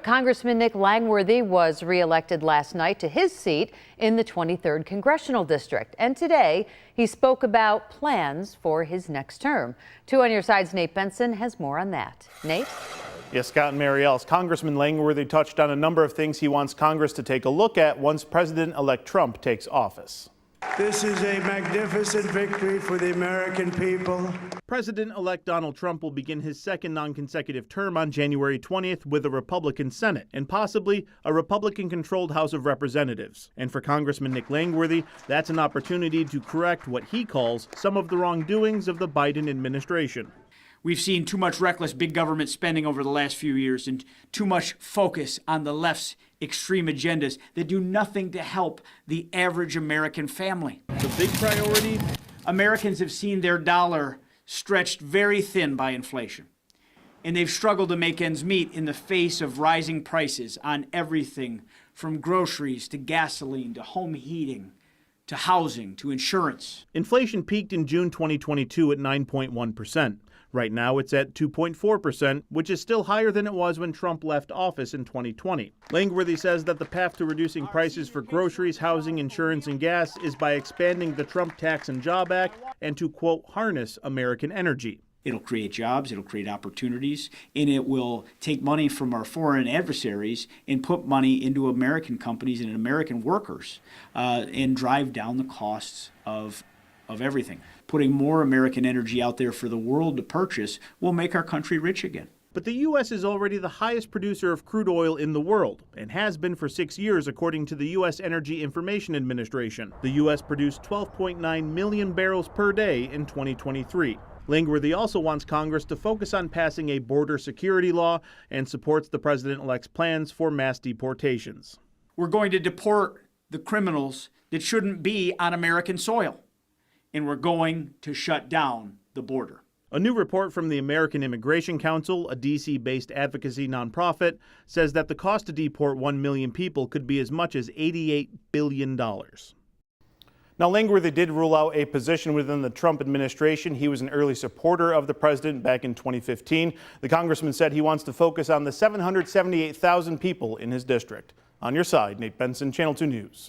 Congressman Nick Langworthy was reelected last night to his seat in the 23rd Congressional District. And today he spoke about plans for his next term. 2 on Your Side's Nate Benson has more on that. Nate? Yes, Scott and Mary Else. Congressman Langworthy touched on a number of things he wants Congress to take a look at once President-elect Trump takes office. This is a magnificent victory for the American people. President-elect Donald Trump will begin his second non-consecutive term on January 20th with a Republican Senate and possibly a Republican-controlled House of Representatives. And for Congressman Nick Langworthy, that's an opportunity to correct what he calls some of the wrongdoings of the Biden administration. We've seen too much reckless big government spending over the last few years and too much focus on the left's extreme agendas that do nothing to help the average American family. The big priority? Americans have seen their dollar stretched very thin by inflation, and they've struggled to make ends meet in the face of rising prices on everything from groceries to gasoline to home heating to housing to insurance. Inflation peaked in June 2022 at 9.1%. Right now, it's at 2.4%, which is still higher than it was when Trump left office in 2020. Langworthy says that the path to reducing prices for groceries, housing, insurance, and gas is by expanding the Trump Tax and Job Act and to, quote, harness American energy. It'll create jobs, it'll create opportunities, and it will take money from our foreign adversaries and put money into American companies and American workers and drive down the costs of everything. Putting more American energy out there for the world to purchase will make our country rich again. But the U.S. is already the highest producer of crude oil in the world and has been for 6 years, according to the U.S. Energy Information Administration. The U.S. produced 12.9 million barrels per day in 2023. Langworthy also wants Congress to focus on passing a border security law and supports the president-elect's plans for mass deportations. We're going to deport the criminals that shouldn't be on American soil, and we're going to shut down the border. A new report from the American Immigration Council, a D.C.-based advocacy nonprofit, says that the cost to deport 1 million people could be as much as $88 billion. Now, Langworthy did rule out a position within the Trump administration. He was an early supporter of the president back in 2015. The congressman said he wants to focus on the 778,000 people in his district. On Your Side, Nate Benson, Channel 2 News.